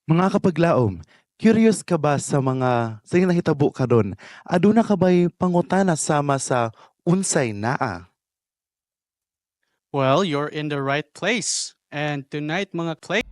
Mga kapaglaom, curious ka ba sa sa nahitabo karon? Aduna ka ba'y pangutana sama sa unsay naa? Well, you're in the right place. And tonight, mga play.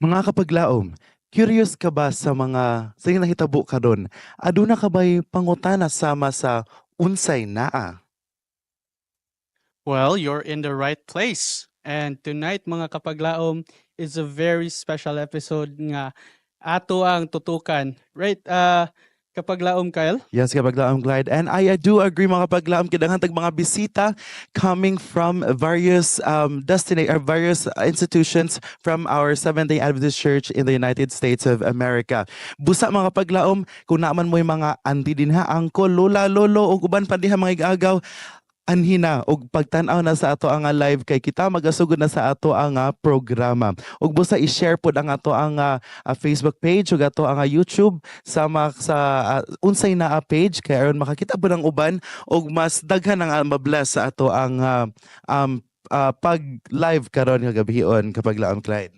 Mga kapaglaom, curious ka ba sa sa nahitabo karon? Aduna ka ba'y pangutana sama sa unsay naa? Well, you're in the right place. And tonight, mga kapaglaom, is a very special episode nga ato ang tutukan. Right, kapaglaom, Kyle? Yes, kapaglaom Glide. And I do agree mga kapaglaom, kailangan tag mga bisita coming from various various institutions from our Seventh-day Adventist Church in the United States of America. Busa mga kapaglaom, kung naaman mo yung mga auntie din ha, uncle, lola, lolo, o uban pa diha mga igagaw, anhina og pagtan-aw na sa ato ang live kay kita magasugod na sa ato ang programa. Ug busa i-share pod ang ato ang Facebook page ug ato ang YouTube sama sa unsay naa page kay aron makakita po ng uban ug mas daghan ang mabless sa ato ang pag-live karon nga gabihon kapag laom Clyde.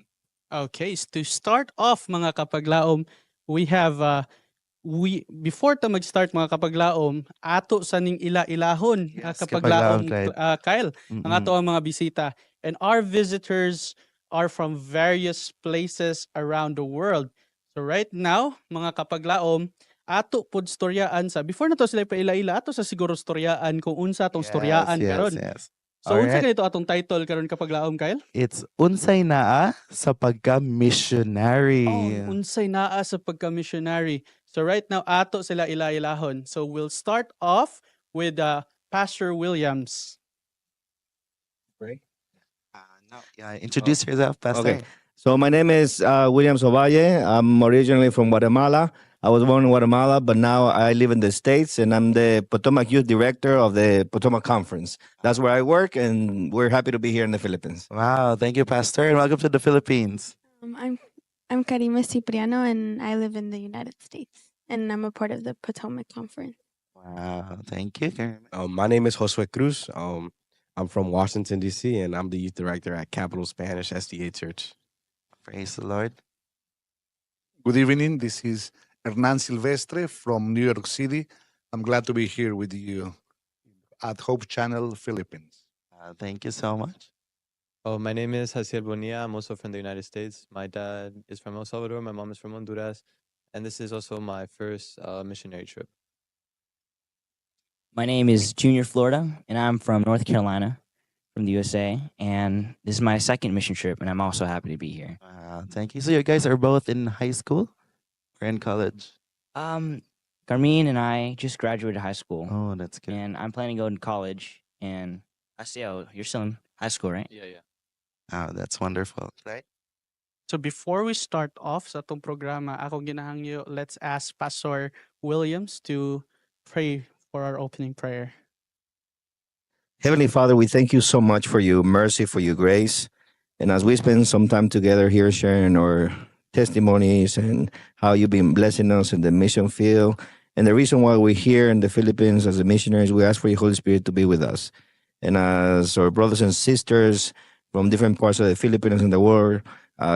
Okay, so to start off, mga kapaglaom, we have before ta mag-start mga kapaglaom, ato sa ning ila-ilahon Yes, kapaglaom, kapaglaom, Clyde. Kyle, ang ato ang mga bisita. And our visitors are from various places around the world. So right now, mga kapaglaom, ato pod storyaan sa before na to sila paila-ila, ato sa siguro storyaan kung unsa tong storyaan karon. Yes. So unsa Alright. ganito atong title karon kapaglaom, Kyle? It's unsay naa sa pagka-missionary. Unsay naa sa pagka-missionary. So right now, ato sila ila-ilahon. So we'll start off with Pastor Williams. Right? Introduce yourself, Pastor. Okay. So my name is Williams Ovalle. I'm originally from Guatemala. I was born in Guatemala, but now I live in the States, and I'm the Potomac Youth Director of the Potomac Conference. That's where I work, and we're happy to be here in the Philippines. Wow, thank you, Pastor, and welcome to the Philippines. I'm Karima Cipriano, and I live in the United States, and I'm a part of the Potomac Conference. Wow, thank you. My name is Josue Cruz. I'm from Washington, D.C., and I'm the youth director at Capital Spanish SDA Church. Praise the Lord. Good evening. This is Hernan Silvestre from New York City. I'm glad to be here with you at Hope Channel Philippines. Thank you so much. Oh, my name is Hasiel Bonilla. I'm also from the United States. My dad is from El Salvador. My mom is from Honduras. And this is also my first missionary trip. My name is Junior Florida, and I'm from North Carolina, from the USA. And this is my second mission trip, and I'm also happy to be here. Thank you. So you guys are both in high school or in college? Carmine and I just graduated high school, Oh, that's good. and I'm planning to go to college. And I see, oh, you're still in high school, right? Yeah. Oh, that's wonderful. Right? So before we start off sa atong programa, ako ginahangyo, let's ask Pastor Williams to pray for our opening prayer. Heavenly Father, we thank you so much for your mercy, for your grace. And as we spend some time together here sharing our testimonies and how you've been blessing us in the mission field, and the reason why we're here in the Philippines as a missionaries, we ask for your Holy Spirit to be with us. And as our brothers and sisters from different parts of the Philippines and the world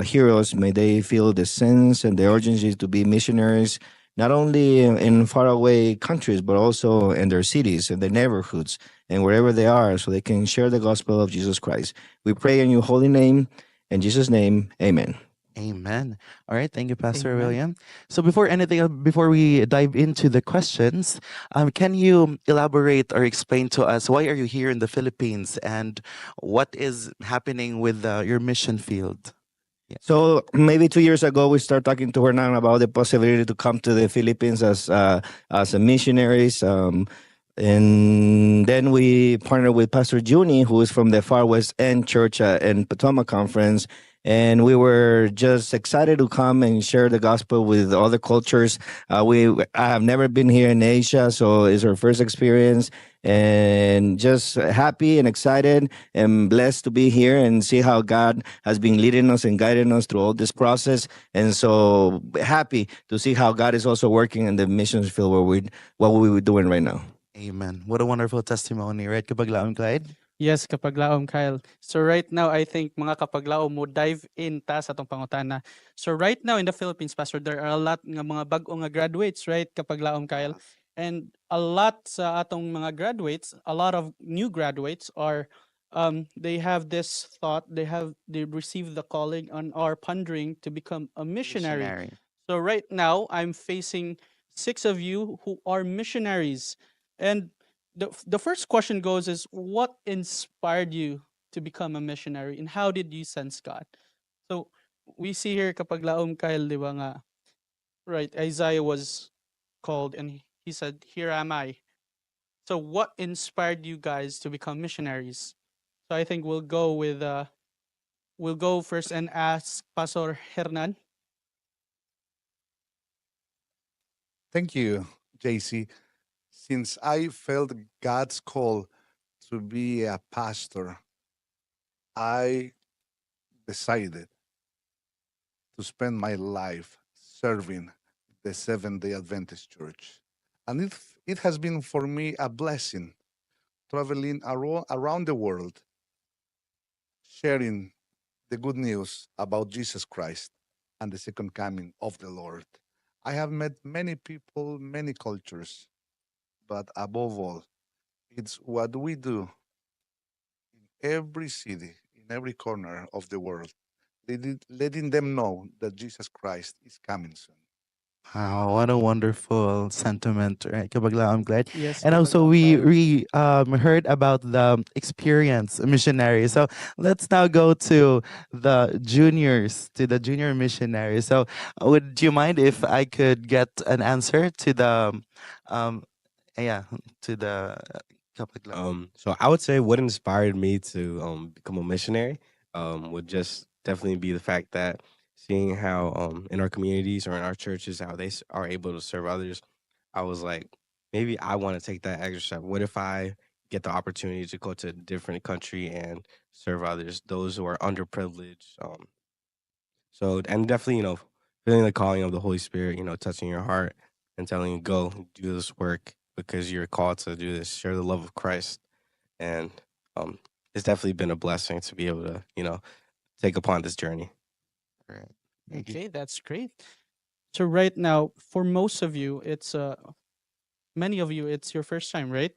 hear us, may they feel the sense and the urgency to be missionaries, not only in faraway countries, but also in their cities and their neighborhoods and wherever they are, so they can share the gospel of Jesus Christ. We pray in your holy name, in Jesus' name, amen. Amen. All right. Thank you, Pastor Amen. William. So before we dive into the questions, can you elaborate or explain to us why are you here in the Philippines and what is happening with your mission field? So maybe 2 years ago, we started talking to Hernan about the possibility to come to the Philippines as a missionaries. And then we partnered with Pastor Juni, who is from the Far West End Church in Potomac Conference. And we were just excited to come and share the gospel with other cultures. I have never been here in Asia, so it's our first experience. And just happy and excited and blessed to be here and see how God has been leading us and guiding us through all this process. And so happy to see how God is also working in the missions field what we're doing right now. Amen. What a wonderful testimony, right? Kapaglaon, Clyde? Yes, kapaglaom, Kyle. So right now, I think mga kapaglaom mo dive in ta sa atong pangutana. So right now in the Philippines, Pastor, there are a lot nga mga bag-o nga graduates, right? Kapaglaom, Kyle. And a lot sa atong mga graduates, a lot of new graduates are they have this thought, they receive the calling and are pondering to become a missionary. So right now, I'm facing 6 of you who are missionaries. And the first question goes is, what inspired you to become a missionary and how did you sense God? So we see here kapag laom Kyle, di ba nga, right, Isaiah was called and he said, "Here am I." So what inspired you guys to become missionaries? So I think we'll go first and ask Pastor Hernan. Thank you, JC. Since I felt God's call to be a pastor, I decided to spend my life serving the Seventh-day Adventist Church. And it has been for me a blessing traveling around the world, sharing the good news about Jesus Christ and the second coming of the Lord. I have met many people, many cultures, but above all, it's what we do in every city, in every corner of the world, letting them know that Jesus Christ is coming soon. Wow, what a wonderful sentiment, right? Kabaglaon, Clyde. Yes. And also, kapag we Kyle. heard about the experience missionary. So let's now go to the juniors, to the junior missionary. So would you mind if I could get an answer to the, yeah, to the Kapaglaon? So I would say what inspired me to become a missionary would just definitely be the fact that seeing how in our communities or in our churches how they are able to serve others, I was like, maybe I want to take that extra step. What if I get the opportunity to go to a different country and serve others, those who are underprivileged? So and definitely, feeling the calling of the Holy Spirit, touching your heart and telling you go do this work because you're called to do this, share the love of Christ. And it's definitely been a blessing to be able to, take upon this journey. Right. Thank you. Okay, that's great. So right now, for most of you, it's many of you, it's your first time, right?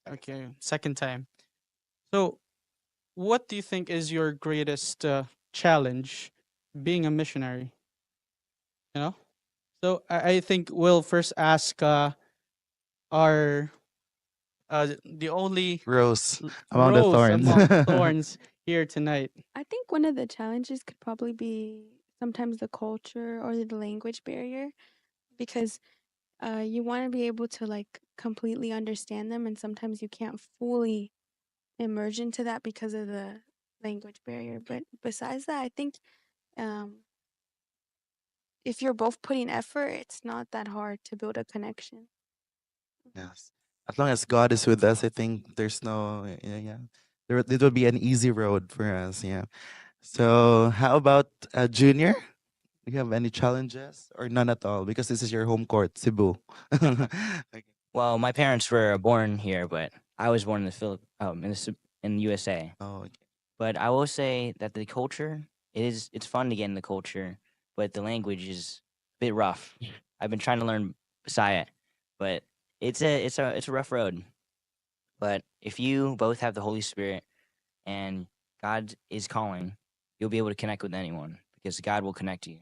Okay, second time. So, what do you think is your greatest challenge being a missionary? You know, so I think we'll first ask our the only Rose among the rose thorns. among thorns here tonight. I think one of the challenges could probably be sometimes the culture or the language barrier because you want to be able to like completely understand them, and sometimes you can't fully immerse into that because of the language barrier. But besides that, I think um, if you're both putting effort, it's not that hard to build a connection. Yes. As long as God is with us, I think there's no, yeah. It will be an easy road for us. Yeah. So, how about Junior? Do you have any challenges or none at all? Because this is your home court, Cebu. Okay. Well, my parents were born here, but I was born in the in the USA. Oh, okay. But I will say that the culture it's fun to get in the culture, but the language is a bit rough. I've been trying to learn Bisaya, but it's a rough road. But if you both have the Holy Spirit and God is calling, you'll be able to connect with anyone because God will connect you.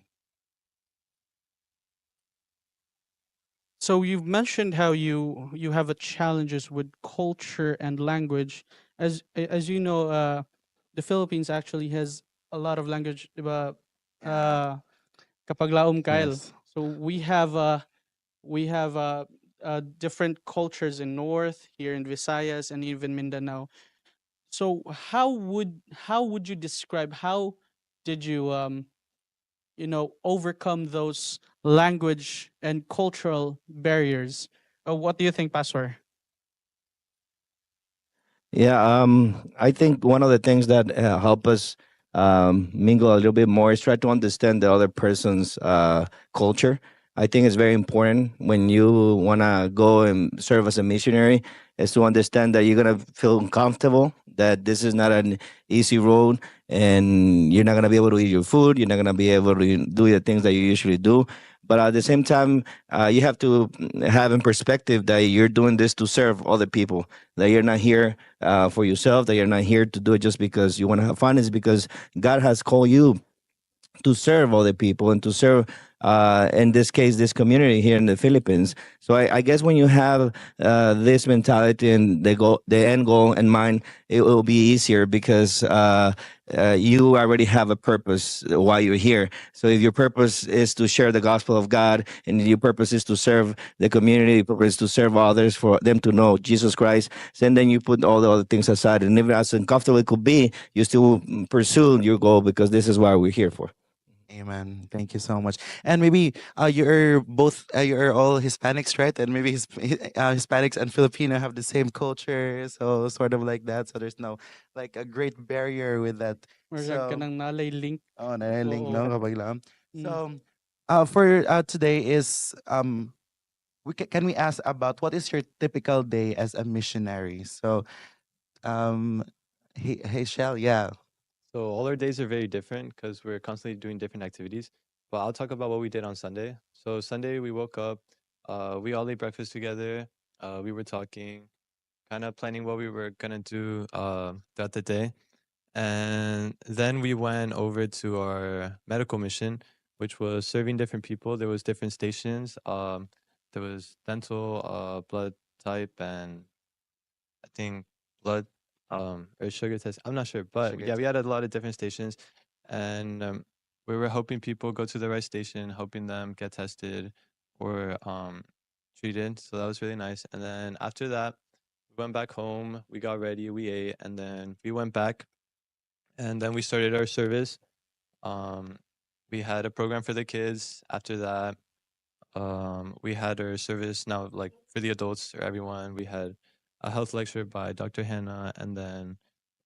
So you've mentioned how you have a challenges with culture and language. As you know, the Philippines actually has a lot of language. Diba? Uh, Kapaglaom Kyle. Yes. So we have different cultures in North here in Visayas and even Mindanao. So how would you describe how did you overcome those language and cultural barriers? What do you think, Pastor? Yeah, I think one of the things that help us mingle a little bit more is try to understand the other person's culture. I think it's very important when you want to go and serve as a missionary is to understand that you're going to feel uncomfortable, that this is not an easy road, and you're not going to be able to eat your food. You're not going to be able to do the things that you usually do. But at the same time, you have to have in perspective that you're doing this to serve other people, that you're not here for yourself, that you're not here to do it just because you want to have fun. It's because God has called you to serve other people and to serve in this case this community here in the Philippines. So I guess when you have this mentality and the end goal in mind, it will be easier because you already have a purpose while you're here. So if your purpose is to share the gospel of God and your purpose is to serve the community, your purpose is to serve others for them to know Jesus Christ, then you put all the other things aside, and even as uncomfortable it could be, you still pursue your goal because this is what we're here for. Amen. Thank you so much. And maybe you're all Hispanics, right? And maybe Hispanics and Filipino have the same culture, so sort of like that. So there's no like a great barrier with that. Or ka So ng nalay link? nalilink Oo. no kapag lang. Mm. So for today is can we ask about what is your typical day as a missionary? So hey Shell, yeah. So all our days are very different because we're constantly doing different activities. But I'll talk about what we did on Sunday. So Sunday we woke up, we all ate breakfast together. We were talking, kind of planning what we were gonna do throughout the day, and then we went over to our medical mission, which was serving different people. There was different stations. There was dental, blood type, and I think blood or sugar test. I'm not sure, but Sugar yeah, we had a lot of different stations, and we were helping people go to the right station, helping them get tested or treated. So that was really nice. And then after that, we went back home. We got ready. We ate, and then we went back, and then we started our service. Um, we had a program for the kids. After that, we had our service now, like for the adults or everyone. We had a health lecture by Dr. Hannah, and then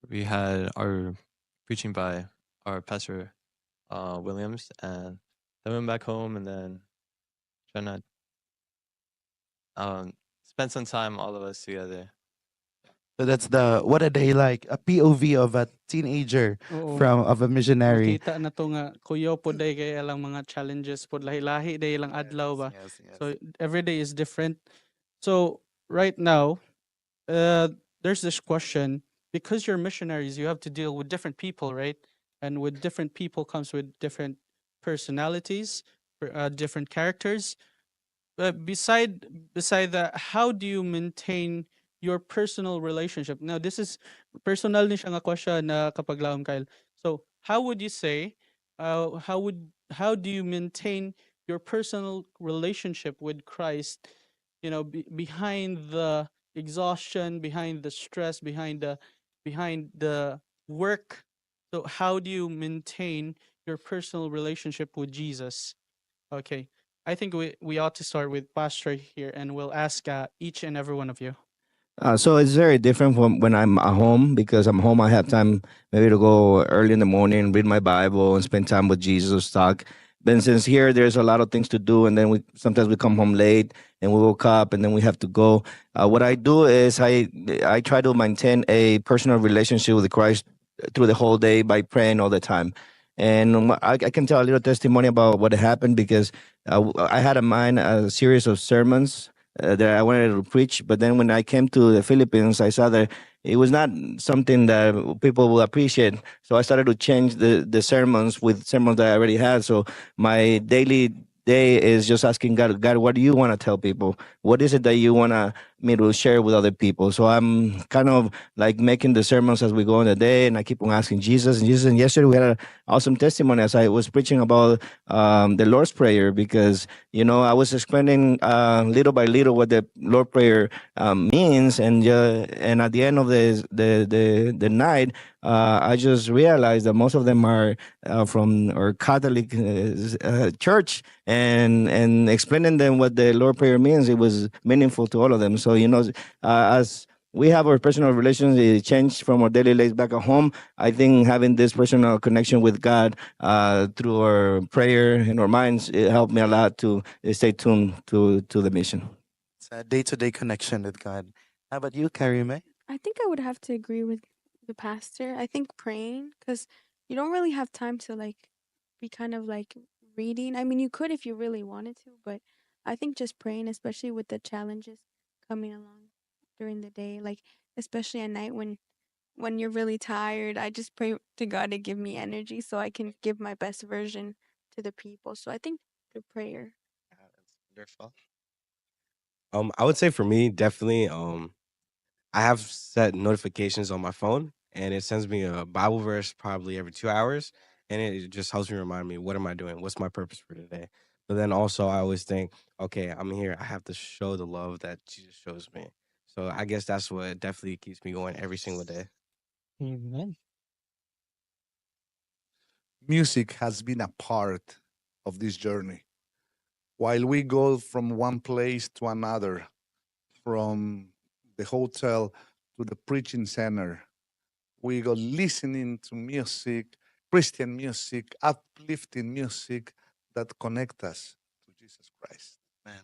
we had our preaching by our pastor Williams, and then went back home, and then trying to spend some time all of us together. So that's the what a day like, a POV of a teenager Oo. of a missionary. Makita na to nga kuyo po day kay lang mga challenges po lahi-lahi day lang adlaw ba. Yes, yes. So every day is different. So right now, there's this question, because you're missionaries, you have to deal with different people, right? And with different people comes with different personalities, different characters. But beside that, how do you maintain your personal relationship? Now, this is personal ni siya nga question na kapag laom Kyle. So, how would you say, how do you maintain your personal relationship with Christ? You know, behind the exhaustion, behind the stress, behind the work. So, how do you maintain your personal relationship with Jesus? Okay. I think we ought to start with Pastor here, and we'll ask each and every one of you. So it's very different from when I'm at home because I'm home. I have time maybe to go early in the morning, read my Bible, and spend time with Jesus, talk. Then since here there's a lot of things to do, and then we sometimes we come home late and we woke up and then we have to go. What I do is I try to maintain a personal relationship with Christ through the whole day by praying all the time. And I can tell a little testimony about what happened because I had in mind a series of sermons that I wanted to preach. But then when I came to the Philippines, I saw that it was not something that people will appreciate. So I started to change the sermons with sermons that I already had. So my daily day is just asking God, God, what do you want to tell people? What is it that you want me to share with other people? So I'm kind of like making the sermons as we go in the day, and I keep on asking Jesus and Jesus. And yesterday we had an awesome testimony as I was preaching about the Lord's Prayer because I was explaining little by little what the Lord Prayer means, and at the end of the night, I just realized that most of them are from our Catholic church, and explaining them what the Lord Prayer means, it was meaningful to all of them. So as we have our personal relations, it changed from our daily lives back at home. I think having this personal connection with God through our prayer in our minds, it helped me a lot to stay tuned to the mission. It's a day-to-day connection with God. How about you, Karime? I think I would have to agree with the pastor. I think praying, because you don't really have time to like be kind of like reading. I mean, you could if you really wanted to, but I think just praying, especially with the challenges coming along during the day, like especially at night when you're really tired, I just pray to God to give me energy so I can give my best version to the people. So I think through prayer. That's wonderful. I would say for me, definitely, I have set notifications on my phone, and it sends me a Bible verse probably every 2 hours, and it just helps me remind me what am I doing, what's my purpose for today. But then also, I always think, okay, I'm here. I have to show the love that Jesus shows me. So I guess that's what definitely keeps me going every single day. Amen. Music has been a part of this journey. While we go from one place to another, from the hotel to the preaching center, we go listening to music, Christian music, uplifting music that connect us to Jesus Christ. Man,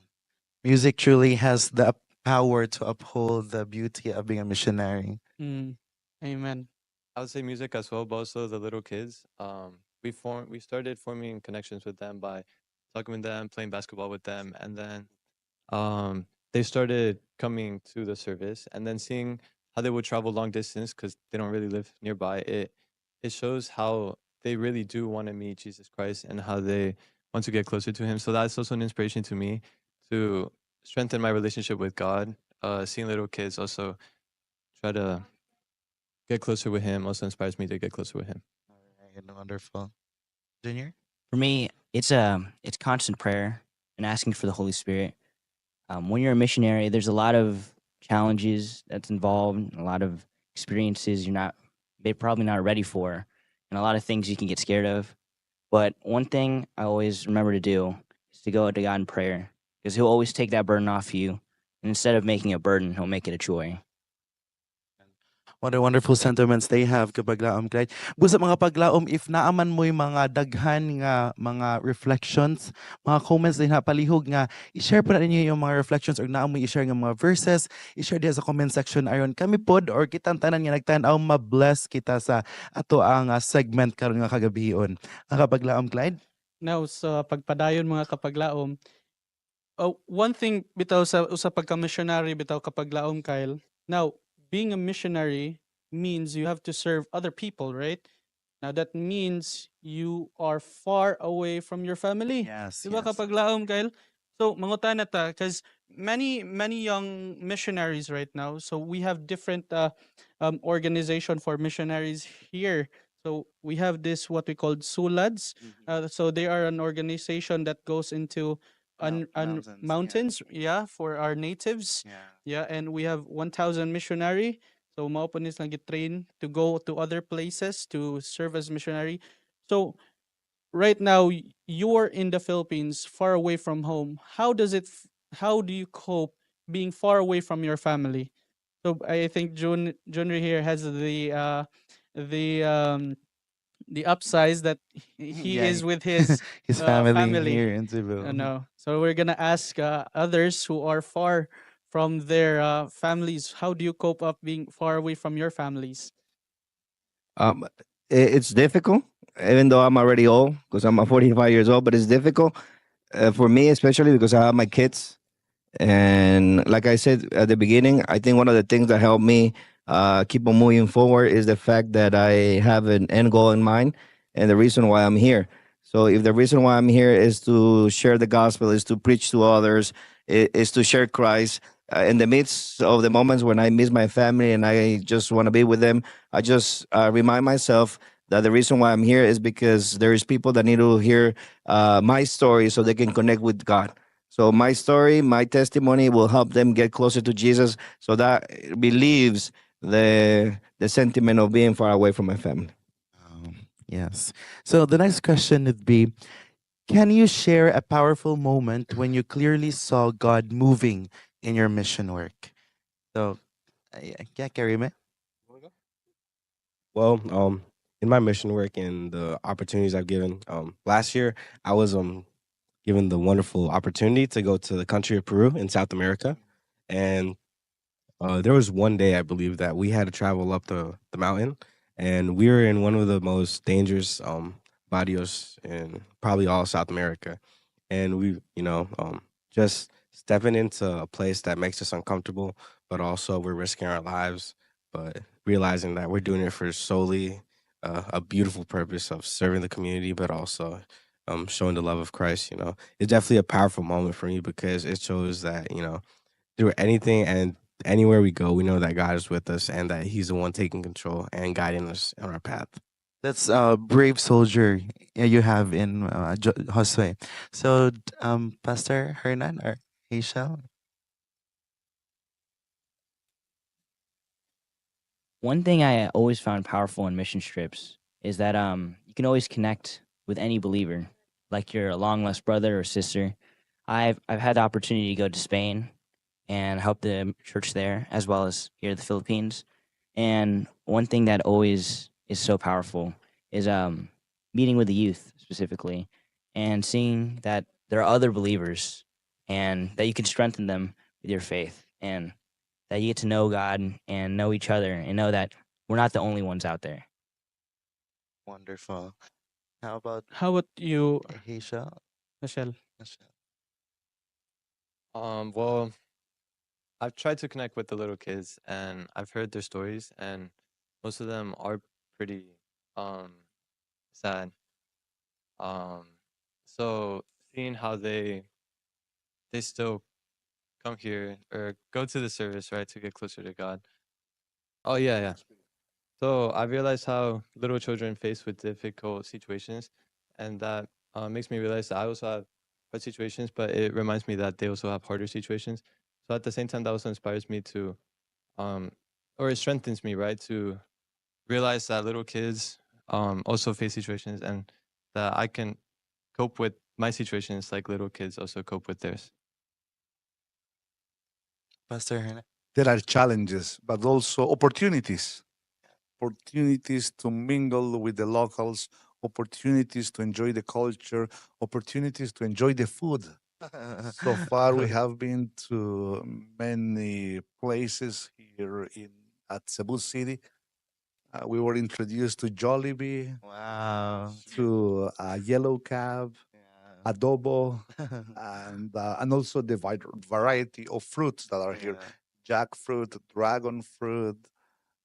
music truly has the power to uphold the beauty of being a missionary. Amen. I would say music as well, but also the little kids. We started forming connections with them by talking with them, playing basketball with them, and then they started coming to the service, and then seeing how they would travel long distance because they don't really live nearby. It shows how they really do want to meet Jesus Christ and how they want to get closer to Him. So that's also an inspiration to me to strengthen my relationship with God. Seeing little kids also try to get closer with Him also inspires me to get closer with Him. All right, wonderful. Junior? For me, it's constant prayer and asking for the Holy Spirit. When you're a missionary, there's a lot of challenges that's involved, a lot of experiences they're probably not ready for, and a lot of things you can get scared of. But one thing I always remember to do is to go to God in prayer, because He'll always take that burden off you, and instead of making a burden, He'll make it a joy. What a wonderful sentiments they have kapaglaom, Clyde. Busa mga paglaom, if naaman mo yung mga daghan nga mga reflections, mga comments din palihog nga, i-share pa na ninyo yung mga reflections or naamo i-share nga mga verses, i-share diya sa comment section ayon kami pod or kitang tanan nga nagtan-aw ma-bless kita sa ato ang segment karon nga kagabion. Ang kapaglaom, Clyde? Now sa pagpadayon mga kapaglaom, one thing bitaw sa pagka-missionary bitaw kapaglaom, Kyle. Now, being a missionary means you have to serve other people, right? Now that means you are far away from your family. Yes, Diba kapaglaom, Kyle? So mangutan na ta because many young missionaries right now. So we have different organization for missionaries here. So we have this what we call SULADs. So they are an organization that goes into mountains, yeah, for our natives. Yeah, and we have 1,000 missionary. So mao po nis lang train to go to other places to serve as missionary. So right now you are in the Philippines, far away from home. How do you cope being far away from your family? So I think Junri here has the um the upsize that he Yeah, is with his his family family. here in Cebu. No. So we're gonna ask others who are far from their families. How do you cope up being far away from your families? Um, it's difficult, even though I'm already old, because I'm 45 years old. But it's difficult for me, especially because I have my kids. And like I said at the beginning, I think one of the things that helped me keep on moving forward is the fact that I have an end goal in mind and the reason why I'm here. So if the reason why I'm here is to share the gospel, is to preach to others, is to share Christ, in the midst of the moments when I miss my family and I just want to be with them, I just remind myself that the reason why I'm here is because there is people that need to hear my story so they can connect with God. So my story, my testimony will help them get closer to Jesus, so that relieves the sentiment of being far away from my family. Yes. So the next question would be, can you share a powerful moment when you clearly saw God moving in your mission work? So, yeah, Karime. Well, in my mission work and the opportunities I've given, last year I was given the wonderful opportunity to go to the country of Peru in South America, and there was one day I believe that we had to travel up the mountain, and we were in one of the most dangerous barrios in probably all South America, and we, just stepping into a place that makes us uncomfortable, but also we're risking our lives, but realizing that we're doing it for solely a beautiful purpose of serving the community, but also showing the love of Christ. It's definitely a powerful moment for me because it shows that through anything and anywhere we go, we know that God is with us and that He's the one taking control and guiding us on our path. That's a brave soldier you have in Josue. So, Pastor Hernan or Hazel? One thing I always found powerful in mission trips is that you can always connect with any believer, like your long lost brother or sister. I've had the opportunity to go to Spain and help the church there, as well as here in the Philippines. And one thing that always is so powerful is meeting with the youth specifically, and seeing that there are other believers, and that you can strengthen them with your faith, and that you get to know God and know each other, and know that we're not the only ones out there. Wonderful. How about How about you, Hazel? Michelle? Well, I've tried to connect with the little kids, and I've heard their stories, and most of them are pretty sad. Um, so seeing how they still come here or go to the service, right, to get closer to God. Oh yeah, yeah. So I realized how little children face with difficult situations, and that makes me realize that I also have hard situations, but it reminds me that they also have harder situations. So at the same time, that also inspires me to, or it strengthens me, right, to realize that little kids also face situations, and that I can cope with my situations like little kids also cope with theirs. Pastor Hernan? There are challenges, but also opportunities. opportunities to mingle with the locals, opportunities to enjoy the culture, opportunities to enjoy the food. So far, we have been to many places here in at Cebu City. We were introduced to Jollibee, Wow. to Yellow Cab, Yeah. adobo, and also the variety of fruits that are here: jackfruit, dragon fruit,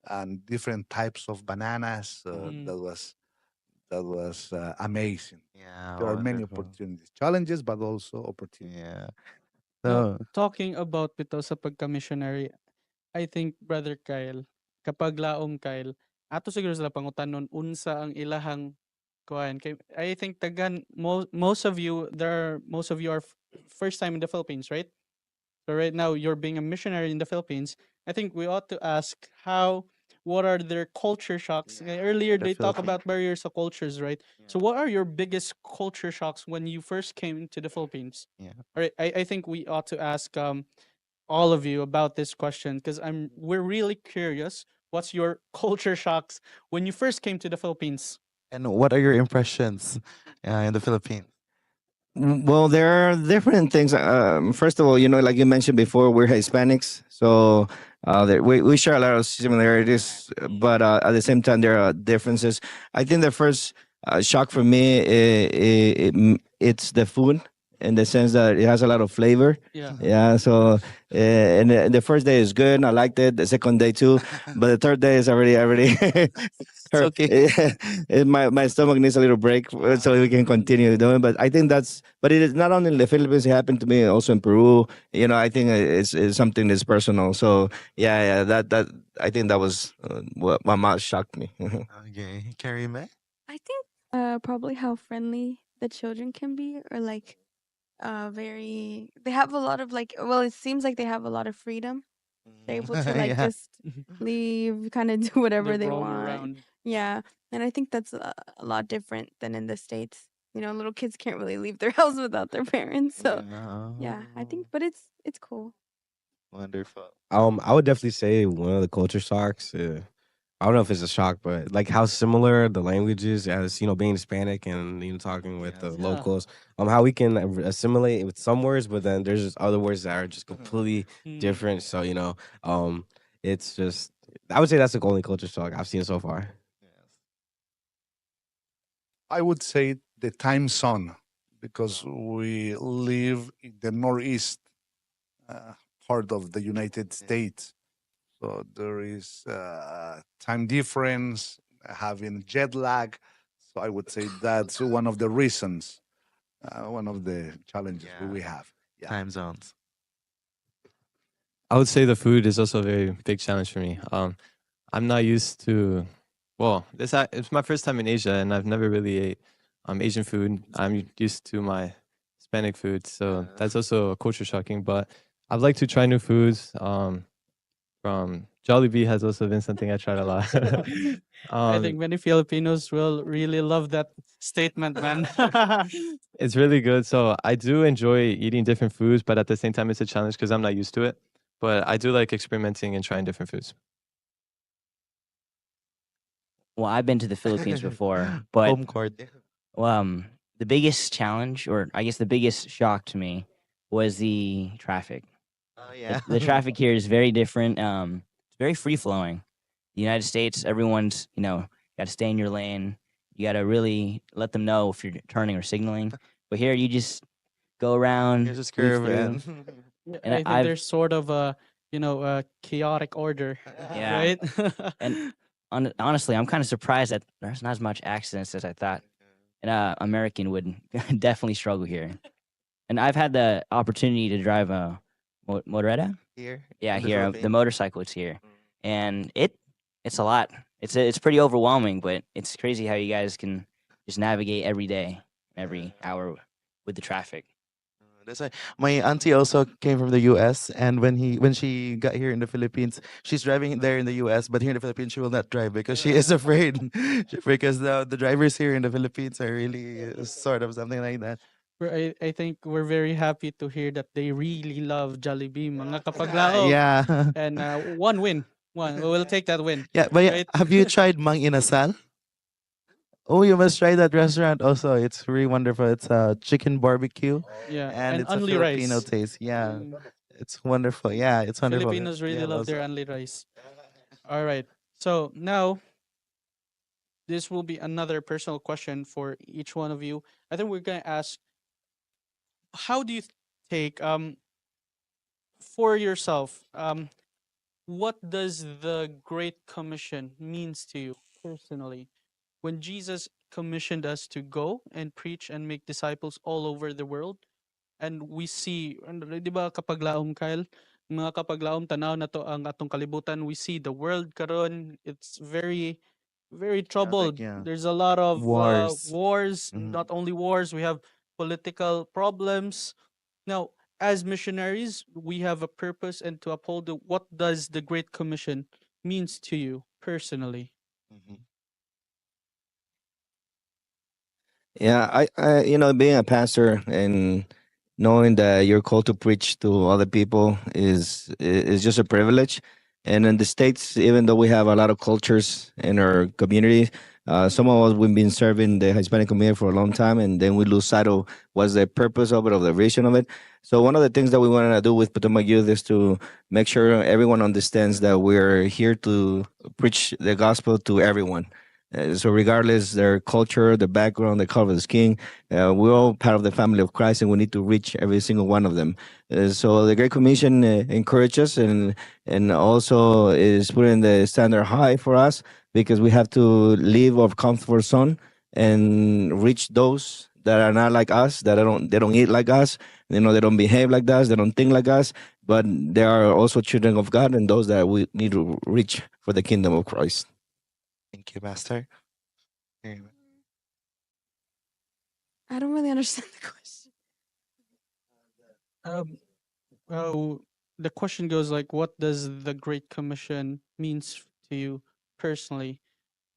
and different types of bananas. Mm. That was amazing. Yeah, There are many wonderful. opportunities, challenges, but also opportunities. Yeah. Now, So, talking about bitaw sa pagka-missionary, I think Brother Kyle, kapag laom Kyle, ato siguro sila pangutanon unsa ang ilahang kuan kay I think tagan most of you are first time in the Philippines, right? So right now you're being a missionary in the Philippines. I think we ought to ask what are their culture shocks? Earlier the they talk Philippines. about barriers of cultures, right? So what are your biggest culture shocks when you first came to the Philippines? Yeah. All right, I think we ought to ask all of you about this question because we're really curious. What's your culture shocks when you first came to the Philippines? And what are your impressions in the Philippines? Well, there are different things. First of all, like you mentioned before, we're Hispanics, so we share a lot of similarities, but at the same time, there are differences. I think the first shock for me, it's the food in the sense that it has a lot of flavor. Yeah. Yeah, so and the first day is good. I liked it. The second day too, but the third day is already It's okay. my stomach needs a little break so we can continue doing. But I think but it is not only in the Philippines. It happened to me also in Peru. I think it's something that's personal. So yeah, that I think that was what my mom shocked me. Okay. Carrie May? I think probably how friendly the children can be, or like very they have a lot of like, well, it seems like they have a lot of freedom. They're able to like Yeah. just leave, kind of do whatever They they roam want. around. Yeah, and I think that's a lot different than in the States. Little kids can't really leave their house without their parents. So yeah, I think, but it's cool. Wonderful. I would definitely say one of the culture shocks. I don't know if it's a shock, but like how similar the languages as being Hispanic and talking with the Yes. Yeah. locals. How we can assimilate with some words, but then there's just other words that are just completely Mm. different. So it's just I would say that's the only culture shock I've seen so far. I would say the time zone, because we live in the northeast uh, part of the United States. So there is time difference, having jet lag. So I would say that's one of the reasons, one of the challenges we have. Yeah. Time zones. I would say the food is also a very big challenge for me. I'm not used to. Well, it's my first time in Asia, and I've never really ate Asian food. I'm used to my Hispanic food, so that's also a culture shocking. But I'd like to try new foods. From Jollibee has also been something I tried a lot. I think many Filipinos will really love that statement, man. It's really good. So I do enjoy eating different foods, but at the same time, it's a challenge because I'm not used to it. But I do like experimenting and trying different foods. Well, I've been to the Philippines before, but Home court. the biggest challenge, or I guess the biggest shock to me, was the traffic. Oh yeah. The traffic here is very different. It's very free flowing. The United States, everyone's got to stay in your lane. You got to really let them know if you're turning or signaling. But here, you just go around, Here's a weave curve through. and And I think I've there's sort of a chaotic order, Yeah. right? And honestly, I'm kind of surprised that there's not as much accidents as I thought. An American would definitely struggle here. And I've had the opportunity to drive a motoretta. here. Yeah, in the here the Philippines. motorcycle is here, and it's a lot. It's pretty overwhelming, but it's crazy how you guys can just navigate every day, every hour with the traffic. That's why my auntie also came from the US, and when she got here in the Philippines, she's driving there in the US, but here in the Philippines she will not drive because she is afraid because the drivers here in the Philippines are really sort of something like that. I think we're very happy to hear that they really love Jollibee, mga kapaglaom. Yeah. And one win one. We'll take that win. Yeah, but yeah, Right? have you tried Mang Inasal? Oh, you must try that restaurant also. It's really wonderful. It's a chicken barbecue Yeah, and and it's a only Filipino rice. taste. Yeah. Mm, It's wonderful. Yeah, it's wonderful. Filipinos really Yeah, love their only rice. All right. So now this will be another personal question for each one of you. I think we're gonna ask, how do you take for yourself, what does the Great Commission means to you personally? When Jesus commissioned us to go and preach and make disciples all over the world, and we see, di ba kapag laom, Kyle, mga kapag laom tanaw na to ang atong kalibutan, we see the world karon, it's very very Chaotic, troubled. yeah. There's a lot of Wars. wars, Mhm. not only wars, we have political problems. Now, as missionaries, we have a purpose and to uphold the, what does the Great Commission means to you personally? Mhm. Yeah, being a pastor and knowing that you're called to preach to other people is just a privilege. And in the States, even though we have a lot of cultures in our community, some of us we've been serving the Hispanic community for a long time, and then we lose sight of what's the purpose of it, of the vision of it. So one of the things that we want to do with Potomac Youth is to make sure everyone understands that we're here to preach the gospel to everyone. So regardless their culture, their background, the color of the skin, we're all part of the family of Christ, and we need to reach every single one of them. So the Great Commission encourages and also is putting the standard high for us because we have to leave our comfort zone and reach those that are not like us, that they don't eat like us, they don't behave like us, they don't think like us, but they are also children of God and those that we need to reach for the kingdom of Christ. Thank you, Master. Very much. I don't really understand the question. Um, oh, the question goes like, what does the Great Commission means to you personally?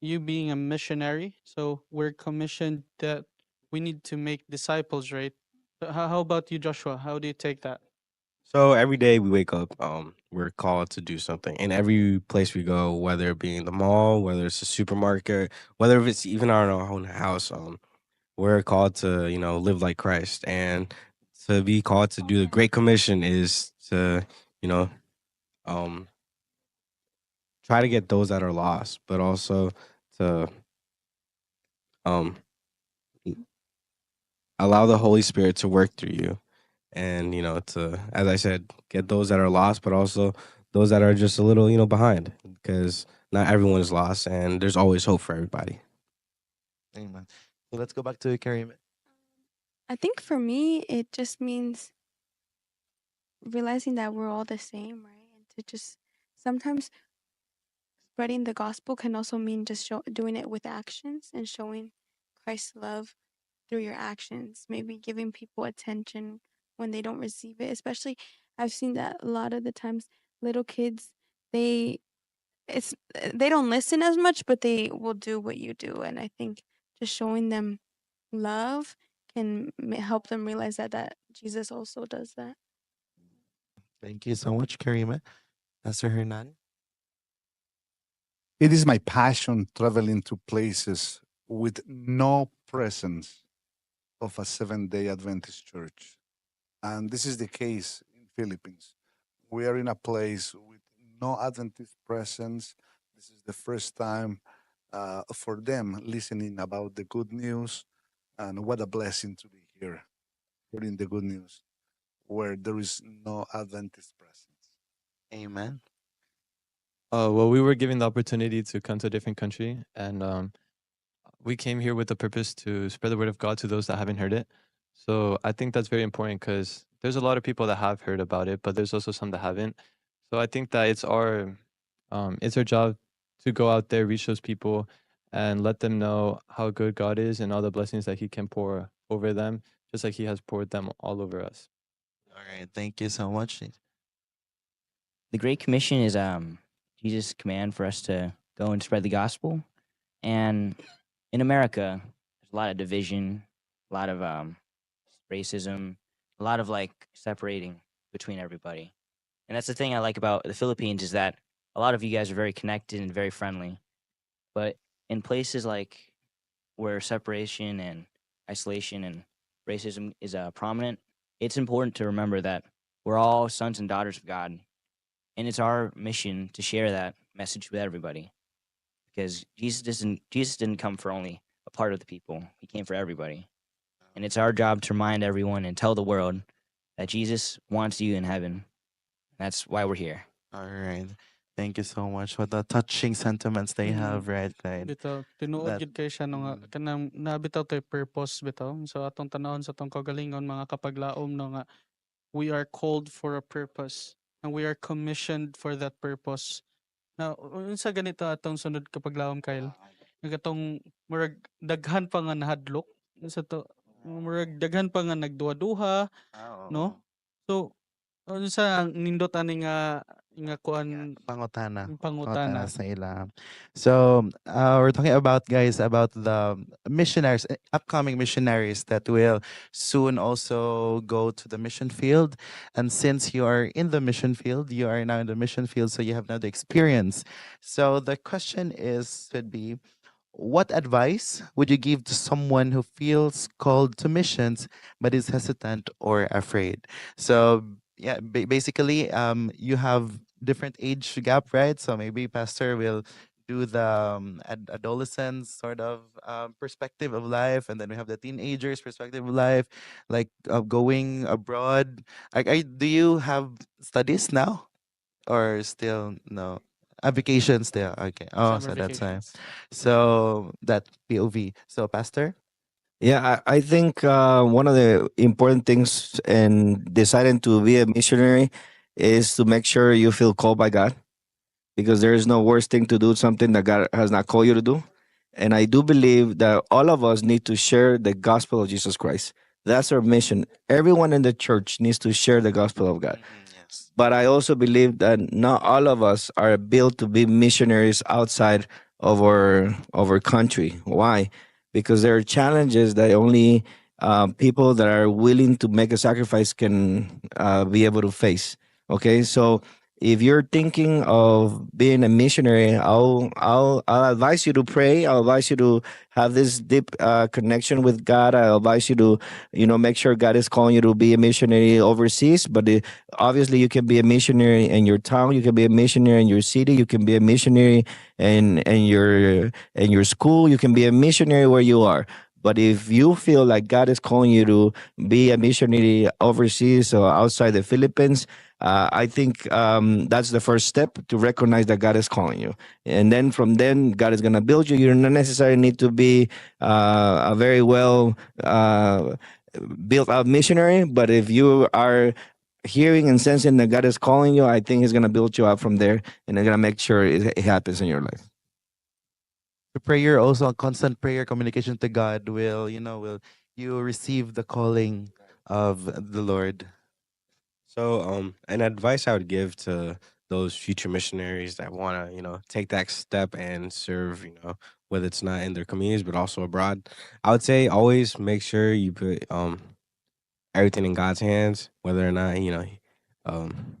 You being a missionary, so we're commissioned that we need to make disciples, right? How about you, Joshua? How do you take that? So every day we wake up, we're called to do something. In every place we go, whether it be in the mall, whether it's a supermarket, whether if it's even our own house, we're called to, live like Christ. And to be called to do the Great Commission is to, you know, um, try to get those that are lost, but also to um, allow the Holy Spirit to work through you. And, to, as I said, get those that are lost, but also those that are just a little, behind because not everyone is lost and there's always hope for everybody. Amen. So let's go back to Karim. I think for me, it just means realizing that we're all the same, right? And to just sometimes spreading the gospel can also mean just doing it with actions and showing Christ's love through your actions. Maybe giving people attention when they don't receive it. Especially, I've seen that a lot of the times, little kids, they they don't listen as much, but they will do what you do. And I think just showing them love can help them realize that Jesus also does that. Thank you so much, Karima. Pastor Hernan. It is my passion traveling to places with no presence of a Seventh-day Adventist church. And this is the case in Philippines. We are in a place with no Adventist presence. This is the first time for them listening about the good news. And what a blessing to be here, hearing the good news where there is no Adventist presence. Amen. Well, we were given the opportunity to come to a different country, and we came here with the purpose to spread the word of God to those that haven't heard it. So I think that's very important because there's a lot of people that have heard about it, but there's also some that haven't. So I think that it's our job to go out there, reach those people, and let them know how good God is and all the blessings that He can pour over them, just like He has poured them all over us. All right. Thank you so much. The Great Commission is Jesus' command for us to go and spread the gospel. And in America, there's a lot of division, a lot of racism, a lot of like separating between everybody. And that's the thing I like about the Philippines is that a lot of you guys are very connected and very friendly. But in places like where separation and isolation and racism is prominent, it's important to remember that we're all sons and daughters of God, and it's our mission to share that message with everybody. Because Jesus didn't come for only a part of the people; He came for everybody, and it's our job to remind everyone and tell the world that Jesus wants you in heaven. That's why we're here. All right. Thank you so much for the touching sentiments they have, right? Right. Bitaw tinuod That- gid kay siya no nga kanang nabitaw tay purpose bitaw. So atong tanawon sa atong kagalingon mga kapaglaom no nga we are called for a purpose and we are commissioned for that purpose. Now, unsa ganito atong sunod kapaglaom Kyle? Nagatong murag daghan pa nga nahadlok sa to murag daghan pa nga nagduha-duha, no? So unsa ang nindot ani nga kuan Pangutana. pangutana? Sa ila. So, we're talking about, guys, about the missionaries, upcoming missionaries that will soon also go to the mission field. And since you are in the mission field, you are now in the mission field, so you have now the experience. So the question would be, what advice would you give to someone who feels called to missions but is hesitant or afraid? So yeah, basically, you have different age gap, right? So maybe Pastor will do the adolescents sort of perspective of life, and then we have the teenagers perspective of life, like going abroad. Do you have studies now, or still no? Vacation still. Okay. Oh, Summer so that's why. vacations. So that POV. So Pastor? Yeah, I think one of the important things in deciding to be a missionary is to make sure you feel called by God, because there is no worse thing to do something that God has not called you to do. And I do believe that all of us need to share the gospel of Jesus Christ. That's our mission. Everyone in the church needs to share the gospel of God. Yes. But I also believe that not all of us are built to be missionaries outside of our country. Why? Because there are challenges that only people that are willing to make a sacrifice can be able to face. Okay, so if you're thinking of being a missionary, I'll advise you to pray. I'll advise you to have this deep connection with God. I'll advise you to, make sure God is calling you to be a missionary overseas. But obviously, you can be a missionary in your town. You can be a missionary in your city. You can be a missionary in your school. You can be a missionary where you are. But if you feel like God is calling you to be a missionary overseas or outside the Philippines, I think that's the first step to recognize that God is calling you. And then from then, God is going to build you. You don't necessarily need to be a very well built out missionary, but if you are hearing and sensing that God is calling you, I think He's going to build you up from there, and He's going to make sure it happens in your life. The prayer, also a constant prayer, communication to God will you receive the calling of the Lord. So, an advice I would give to those future missionaries that want to, take that step and serve, whether it's not in their communities but also abroad, I would say always make sure you put everything in God's hands, whether or not um,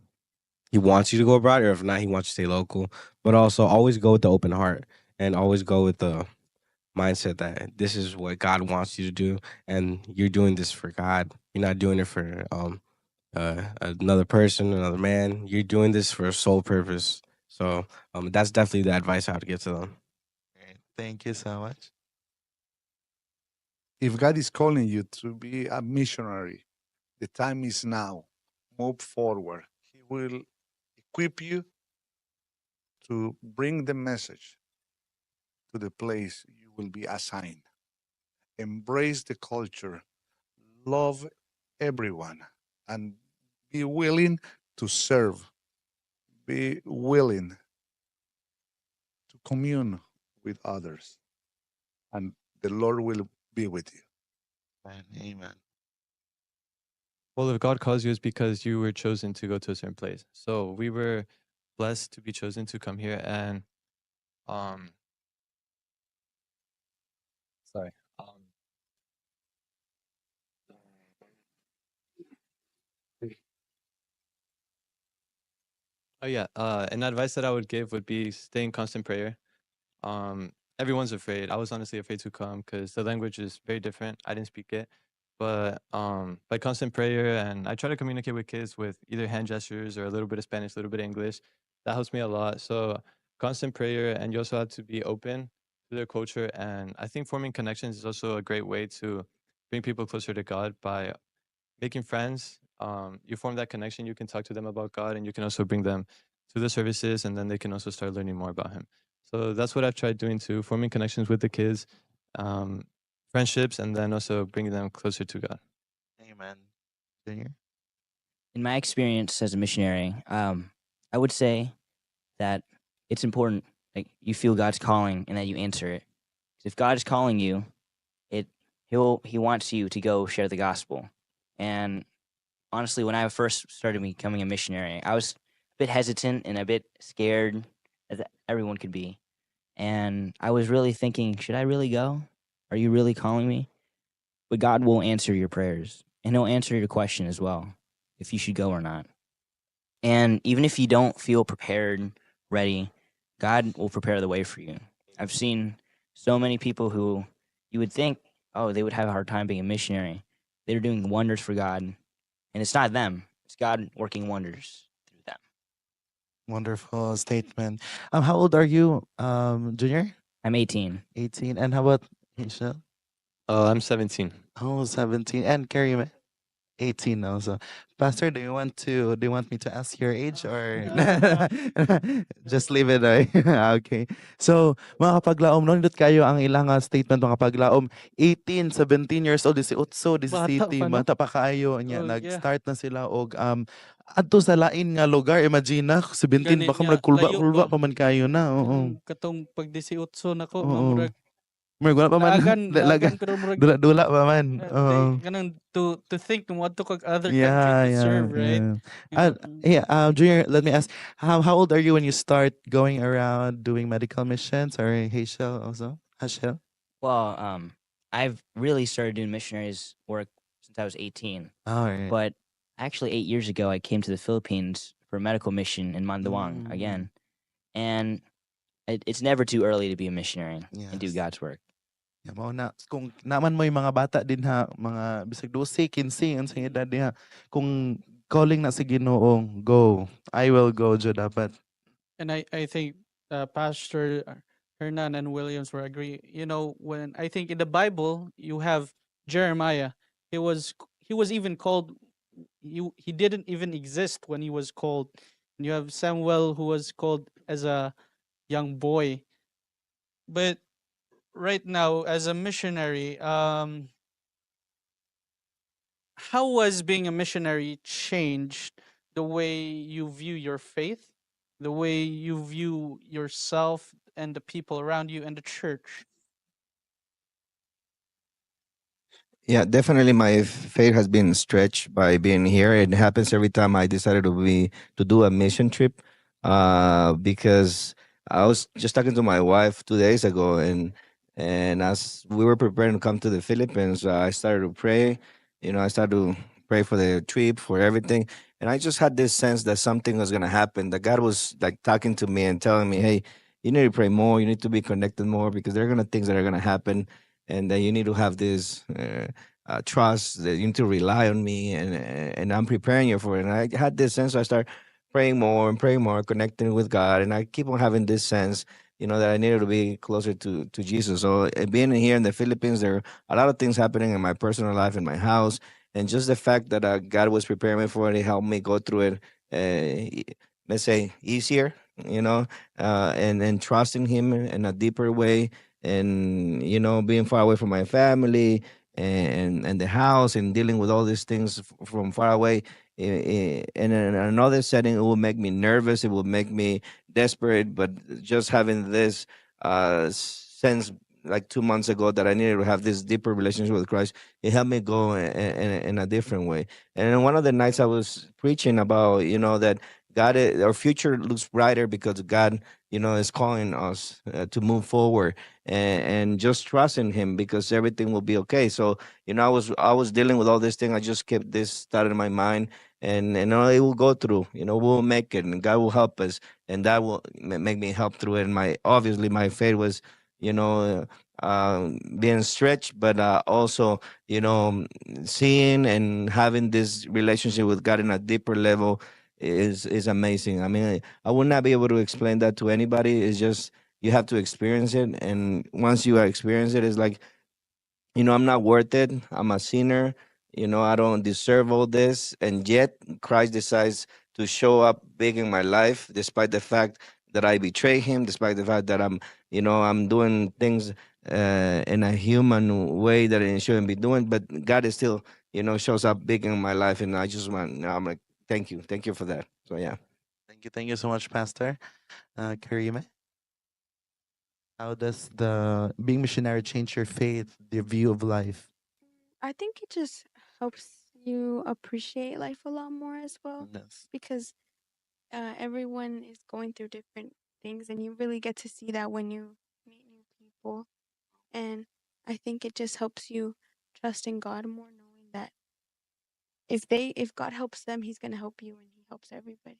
He wants you to go abroad, or if not, He wants you to stay local. But also, always go with the open heart, and always go with the mindset that this is what God wants you to do, and you're doing this for God. You're not doing it for another person, another man. You're doing this for a sole purpose. So that's definitely the advice I would give to them. Great. Thank you so much. If God is calling you to be a missionary, the time is now. Move forward. He will equip you to bring the message to the place you will be assigned. Embrace the culture, love everyone, and be willing to serve. Be willing to commune with others, and the Lord will be with you. Amen. Well, if God calls you, it's because you were chosen to go to a certain place. So we were blessed to be chosen to come here, and um, sorry, Oh yeah. An advice that I would give would be stay in constant prayer. Everyone's afraid. I was honestly afraid to come because the language is very different. I didn't speak it, but by constant prayer, and I try to communicate with kids with either hand gestures or a little bit of Spanish, a little bit of English. That helps me a lot. So constant prayer, and you also have to be open to their culture. And I think forming connections is also a great way to bring people closer to God by making friends. You form that connection. You can talk to them about God, and you can also bring them to the services, and then they can also start learning more about Him. So that's what I've tried doing too, forming connections with the kids, um, friendships, and then also bringing them closer to God. Amen. Junior? In my experience as a missionary, I would say that it's important like you feel God's calling and that you answer it. 'Cause if God is calling you, he wants you to go share the gospel. And honestly, when I first started becoming a missionary, I was a bit hesitant and a bit scared, as everyone could be. And I was really thinking, should I really go? Are you really calling me? But God will answer your prayers, and He'll answer your question as well, if you should go or not. And even if you don't feel prepared, ready, God will prepare the way for you. I've seen so many people who you would think, oh, they would have a hard time being a missionary. They're doing wonders for God, and it's not them. It's God working wonders through them. Wonderful statement. How old are you, Junior? I'm 18. 18. And how about Hazel? I'm 17. Oh, 17. And Carrie, 18 also. Pastor, do you want me to ask your age or just leave it ay? Okay. So, mga kapaglaom, nindot kayo ang ilang statement mga kapaglaom. 18, 17 years old, 18, 17, pa, no? bata pa kayo nya Oh, yeah. nag-start na sila og adto sa lain nga lugar, imagine na 17 Gani baka nga, nagkulba-kulba layo pa man kayo na. Oo. Katong pag 18 nako, nga Oo. murag Murag wala pa man daagan pero murag dula pa man. Oo. kanang to think mo adto kag other country Yeah, to yeah, serve, right? yeah. Yeah, Junior, let me ask, how old are you when you start going around doing medical missions, or Hazel also? Hashel? Well, I've really started doing missionaries work since I was 18. All right. But actually, 8 years ago, I came to the Philippines for a medical mission in Mandawan again. And it's never too early to be a missionary and do Yes. God's work. Yeah, mao na kung naman mo yung mga bata din ha, mga bisag 12, 15 ang sa edad diha. Kung calling na sa Ginoo, go. I will go jud dapat. And I think Pastor Hernan and Williams will agree. You know, when I think in the Bible you have Jeremiah, he was even called. He didn't even exist when he was called. And you have Samuel who was called as a young boy. But right now, as a missionary, how was being a missionary changed the way you view your faith, the way you view yourself and the people around you and the church? Yeah, definitely my faith has been stretched by being here. It happens every time I decided to do a mission trip. Because I was just talking to my wife 2 days ago, and as we were preparing to come to the Philippines, I started to pray. I started to pray for the trip, for everything, and I just had this sense that something was gonna happen. That God was like talking to me and telling me, "Hey, you need to pray more. You need to be connected more because there are gonna things that are gonna happen." And then you need to have this trust that you need to rely on me, and I'm preparing you for it. And I had this sense, so I start praying more, connecting with God, and I keep on having this sense, that I needed to be closer to Jesus. So being here in the Philippines, there are a lot of things happening in my personal life, in my house, and just the fact that God was preparing me for it, it helped me go through it. Let's say easier, and trusting Him in a deeper way, and being far away from my family and the house and dealing with all these things from far away in another setting, it will make me nervous, it will make me desperate. But just having this sense like 2 months ago that I needed to have this deeper relationship with Christ, it helped me go in a different way. And one of the nights I was preaching about, that Our future looks brighter because God, is calling us to move forward and just trust in Him because everything will be okay. So, I was dealing with all this thing. I just kept this thought in my mind, and it will go through. We'll make it, and God will help us, and that will make me help through it. And obviously my faith was, being stretched, but also, seeing and having this relationship with God in a deeper level is amazing. I mean, I would not be able to explain that to anybody. It's just you have to experience it, and once you experience it, it's like, I'm not worth it. I'm a sinner. I don't deserve all this. And yet, Christ decides to show up big in my life, despite the fact that I betray Him, despite the fact that I'm doing things in a human way that I shouldn't be doing. But God is still, shows up big in my life. And I just I'm like, thank you. Thank you for that. So, yeah. Thank you so much, Pastor. Karime, how does the being missionary change your faith, your view of life? I think it just helps you appreciate life a lot more as well Yes. because everyone is going through different things, and you really get to see that when you meet new people. And I think it just helps you trust in God more, knowing that if God helps them, He's gonna help you, and He helps everybody.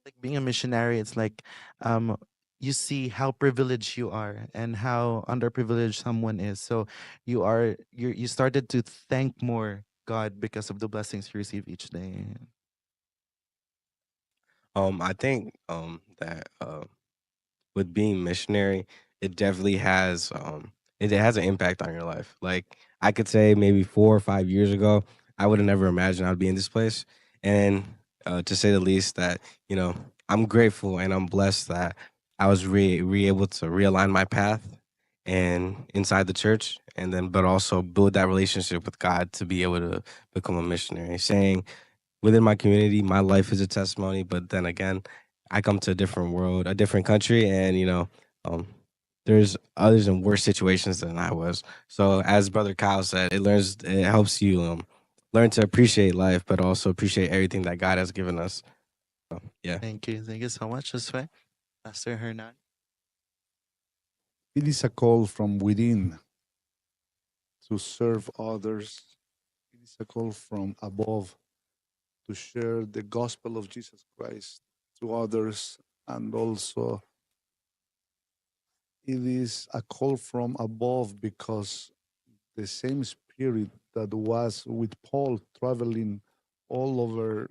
Like being a missionary, it's like um you see how privileged you are and how underprivileged someone is. So you started to thank more God because of the blessings you receive each day. I think that with being missionary, it definitely has it has an impact on your life. Like I could say maybe 4 or 5 years ago, I would have never imagined I'd be in this place. And to say the least, that you know, I'm grateful and I'm blessed that I was able to realign my path and inside the church, and then but also build that relationship with God to be able to become a missionary. Saying within my community, my life is a testimony. But then again, I come to a different world, a different country, and um, there's others in worse situations than I was. So, as Brother Kyle said, it helps you learn to appreciate life, but also appreciate everything that God has given us. So, yeah. Thank you so much, Josue. Pastor Hernan. It is a call from within to serve others. It is a call from above to share the gospel of Jesus Christ to others. And also, it is a call from above because the same spirit that was with Paul traveling all over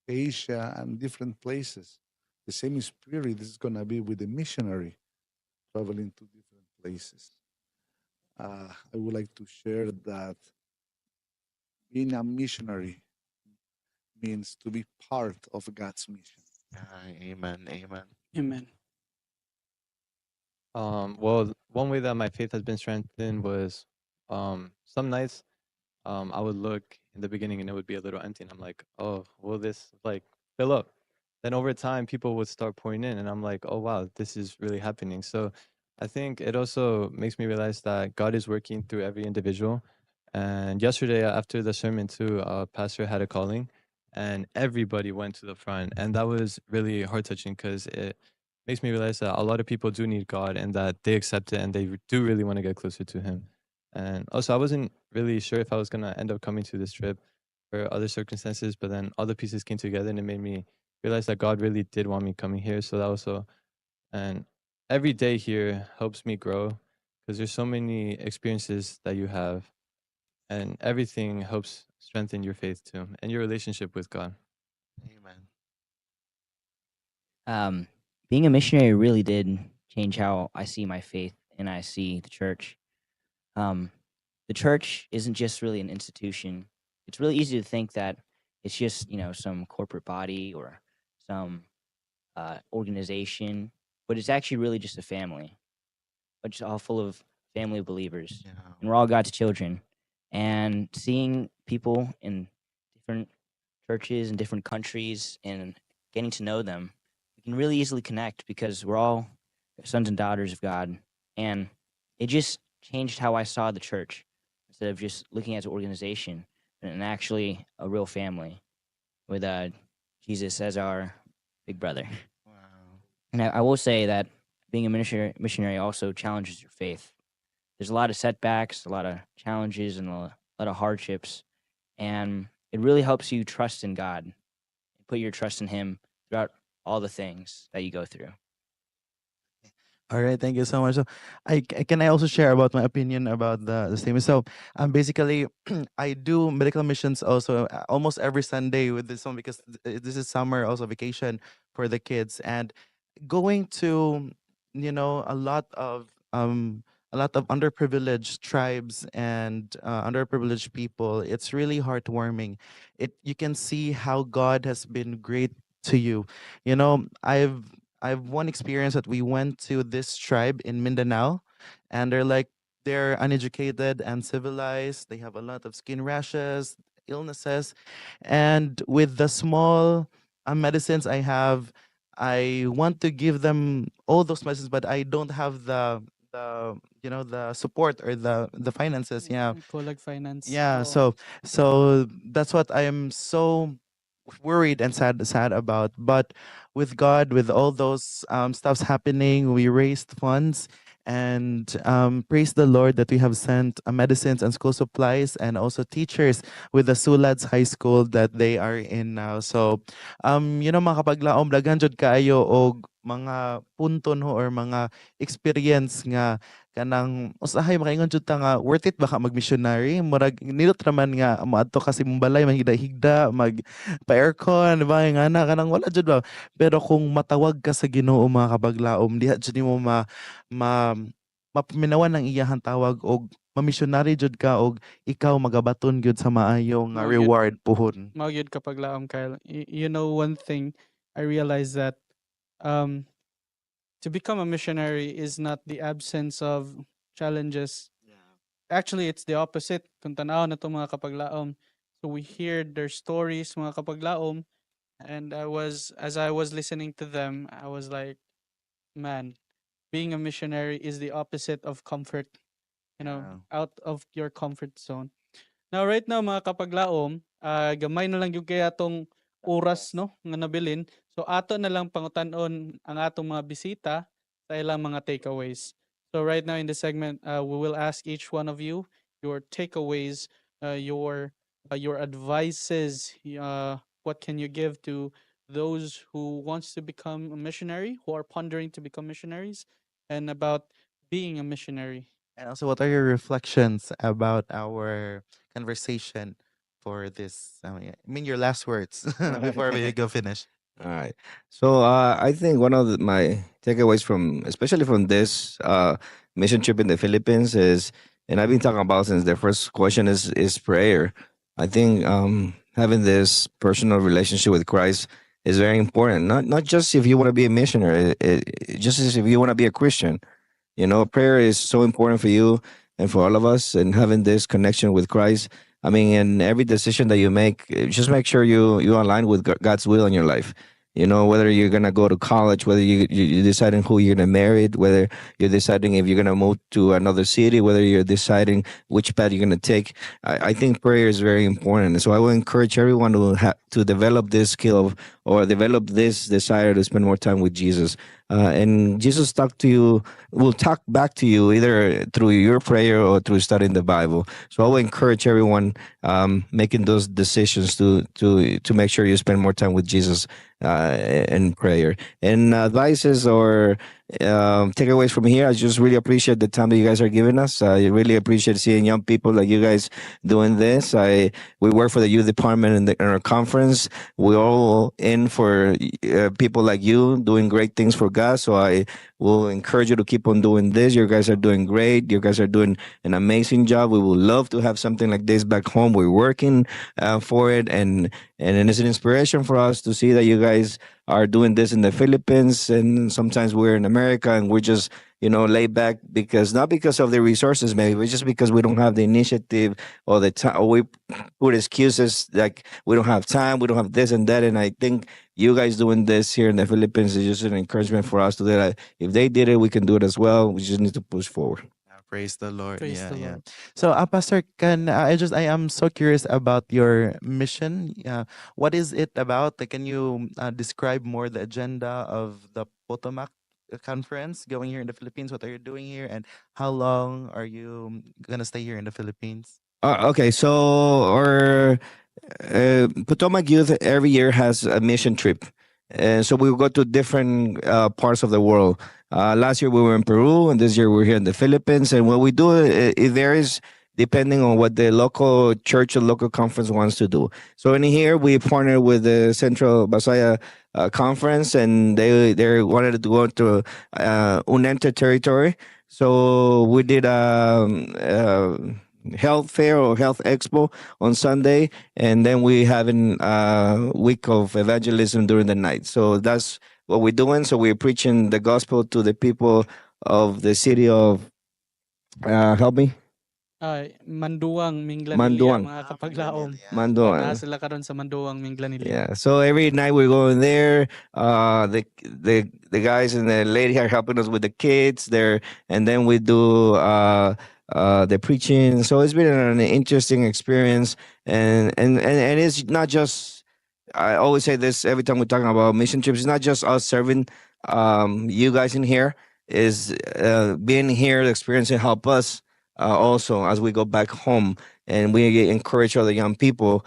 Asia and different places, the same spirit is going to be with the missionary traveling to different places. I would like to share that being a missionary means to be part of God's mission. Amen. Amen. Amen. Well, one way that my faith has been strengthened was some nights I would look in the beginning and it would be a little empty, and I'm like, oh, will this like fill up? Then over time, people would start pouring in, and I'm like, oh wow, this is really happening. So I think it also makes me realize that God is working through every individual. And yesterday, after the sermon too, pastor had a calling, and everybody went to the front, and that was really heart touching because it makes me realize that a lot of people do need God and that they accept it and they do really want to get closer to Him. And also, I wasn't really sure if I was gonna end up coming to this trip for other circumstances, but then all the pieces came together and it made me realize that God really did want me coming here. So that also, and every day here helps me grow because there's so many experiences that you have, and everything helps strengthen your faith too and your relationship with God. Amen. Being a missionary really did change how I see my faith and I see the church. Um, the church isn't just really an institution. It's really easy to think that it's just some corporate body or some organization, but it's actually really just a family, which is all full of family of believers, Yeah. and we're all God's children. And seeing people in different churches in different countries and getting to know them, we can really easily connect because we're all sons and daughters of God. And it just changed how I saw the church instead of just looking at an organization and actually a real family with Jesus as our big brother. Wow. And I will say that being a missionary also challenges your faith. There's a lot of setbacks, a lot of challenges, and a lot of hardships, and it really helps you trust in God, put your trust in Him throughout all the things that you go through. All right, thank you so much. So, can I also share about my opinion about the statement? So, basically, I do medical missions also almost every Sunday with this one because this is summer, also vacation for the kids, and going to a lot of underprivileged tribes and underprivileged people. It's really heartwarming. You can see how God has been great to you. I've one experience that we went to this tribe in Mindanao, and they're uneducated and civilized. They have a lot of skin rashes, illnesses, and with the small medicines I have, I want to give them all those medicines, but I don't have the support or the finances. Yeah, Colag finance. yeah. Oo. So that's what I am so worried and sad about. But with God, with all those stuffs happening, we raised funds and praise the Lord that we have sent medicines and school supplies and also teachers with the Sulads High School that they are in now. So mga kapaglaom daghan jud kaayo og mga punto no or mga experience nga kanang usahay makaingon jud ta nga worth it ba ka mag-missionary murag nilot raman nga moadto kasi balay mahigda-higda mag pa-aircon ba nga na kanang wala jud ba pero kung matawag ka sa Ginoo mga kabaglaom diha jud nimo ma mapaminawan ang iyahang tawag og mamissionary jud ka og ikaw magabaton gyud sa maayo nga Mao gyud. reward puhon. Mao gyud kapag laom, Kyle. You know, one thing I realized that um to become a missionary is not the absence of challenges. Actually, it's the opposite. Kung tanaw na to mga kapaglaom. So we hear their stories, mga kapaglaom, and as I was listening to them, I was like, man, being a missionary is the opposite of comfort. Out of your comfort zone. Now, right now, mga kapaglaom, gamay na lang yung kaya atong oras, no, nga nabilin. So, ato na lang pangutan-on ang atong mga bisita sa ilang mga takeaways. So, right now in the segment, we will ask each one of you your takeaways, your advices, what can you give to those who wants to become a missionary, who are pondering to become missionaries, and about being a missionary. And also, what are your reflections about our conversation for this? I mean, your last words before we go finish. All right. So I think one of my takeaways especially from this mission trip in the Philippines is, and I've been talking about since the first question is prayer. I think having this personal relationship with Christ is very important. Not just if you want to be a missionary, just as if you want to be a Christian. Prayer is so important for you and for all of us, and having this connection with Christ. I mean, in every decision that you make, just make sure you align with God's will in your life. Whether you're gonna go to college, whether you're deciding who you're gonna marry, whether you're deciding if you're gonna move to another city, whether you're deciding which path you're gonna take. I think prayer is very important. So I will encourage everyone to develop this skill or develop this desire to spend more time with Jesus. And Jesus will talk back to you either through your prayer or through studying the Bible. So I will encourage everyone making those decisions to make sure you spend more time with Jesus in prayer. And advices or takeaways from here, I just really appreciate the time that you guys are giving us. I really appreciate seeing young people like you guys doing this. We work for the youth department in our conference. We're all in for people like you doing great things for God. So I will encourage you to keep on doing this. You guys are doing great. You guys are doing an amazing job. We would love to have something like this back home. We're working for it, and it's an inspiration for us to see that you guys are doing this in the Philippines, and sometimes we're in America and we're just laid back not because of the resources, maybe, but just because we don't have the initiative or the time, or we put excuses like we don't have time, we don't have this and that. And I think you guys doing this here in the Philippines is just an encouragement for us to do that. If they did it, we can do it as well. We just need to push forward. Praise the Lord. Praise Yeah, the yeah. Lord. So, Pastor, I am so curious about your mission. What is it about? Like, can you describe more the agenda of the Potomac conference going here in the Philippines? What are you doing here, and how long are you gonna stay here in the Philippines? Okay, so our Potomac Youth every year has a mission trip. And so we go to different parts of the world. Last year we were in Peru, and this year we're here in the Philippines. And what we do, it varies depending on what the local church or local conference wants to do. So in here, we partner with the Central Basaya Conference, and they wanted to go to Unente territory. So we did health fair or health expo on Sunday, and then we having a week of evangelism during the night. So that's what we're doing. So we're preaching the gospel to the people of the city of help me, Manduang, Minglanilla, Manduan. mga kapaglaom. Naa Manduan. sila karon sa Manduang, Minglanilla. Yeah. So every night we're going there. The guys and the lady are helping us with the kids there, and then we do the preaching. So it's been an interesting experience, and it's not just. I always say this every time we're talking about mission trips. It's not just us serving you guys in here. Is being here, the experience and help us also as we go back home, and we encourage other young people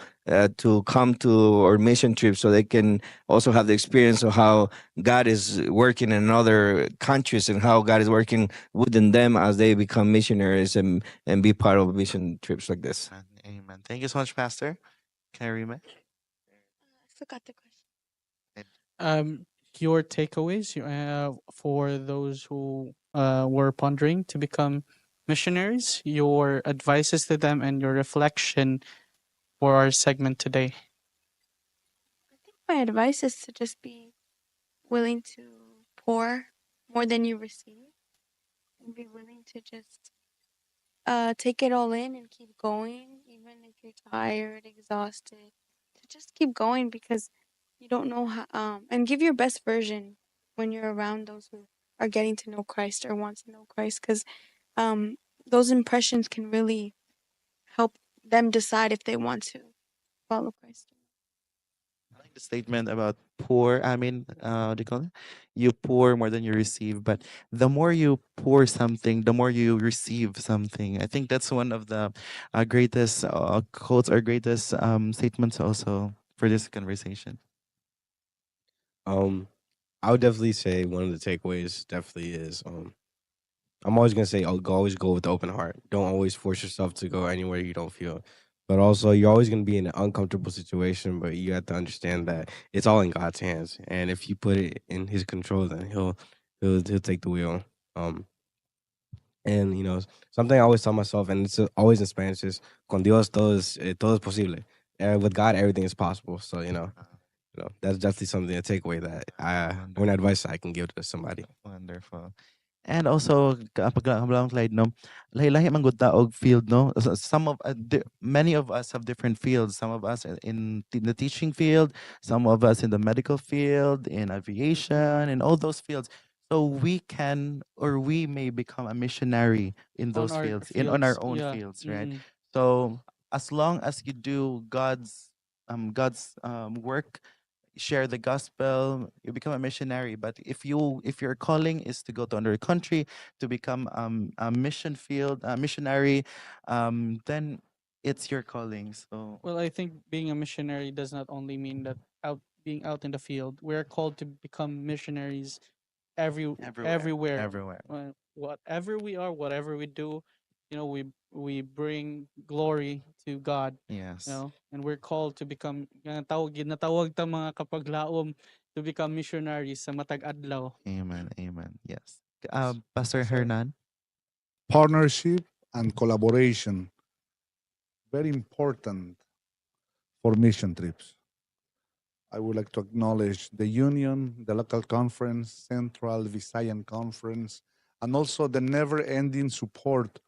to come to our mission trip so they can also have the experience of how God is working in other countries and how God is working within them as they become missionaries and be part of mission trips like this. Amen. Amen. Thank you so much, Pastor. Carrie, I forgot the question. Your takeaways for those who were pondering to become missionaries, your advices to them, and your reflection for our segment today. I think my advice is to just be willing to pour more than you receive, and be willing to just take it all in and keep going, even if you're tired, exhausted. To just keep going because you don't know how, and give your best version when you're around those who are getting to know Christ or want to know Christ, because those impressions can really help them decide if they want to follow Christ. I like the statement about pour. I mean, what do you call it? You pour more than you receive, but the more you pour something, the more you receive something. I think that's one of the greatest quotes or greatest statements also for this conversation. Um, I would definitely say one of the takeaways definitely is I'm always gonna say always go with the open heart. Don't always force yourself to go anywhere you don't feel. But also you're always gonna be in an uncomfortable situation, but you have to understand that it's all in God's hands. And if you put it in his control, then he'll take the wheel. Um and something I always tell myself, and it's always in Spanish, is con Dios todo es posible. With God everything is possible. So that's definitely something a takeaway that one advice I can give to somebody. Wonderful. And also, pagkakamlang Clyde, no, lahi-lahi man gud ta og field, no. Some of many of us have different fields. Some of us in the teaching field, some of us in the medical field, in aviation, in all those fields. So we can or we may become a missionary in On those our fields, in on our fields, own yeah. fields, right? Mm-mm. So as long as you do God's work, share the gospel, you become a missionary. But if your calling is to go to another country to become a mission field a missionary, then it's your calling. So Well, I think being a missionary does not only mean that being out in the field. We're called to become missionaries everywhere. everywhere. Whatever we are, whatever we do, we bring glory to God. Yes. And we're called to become ginatawag ta mga kapaglaom to become missionaries sa matag adlaw. Amen. Amen. Yes. Pastor Yes, sir. Hernan. Partnership and collaboration, very important for mission trips. I would like to acknowledge the union, the local conference, Central Visayan Conference, and also the never-ending support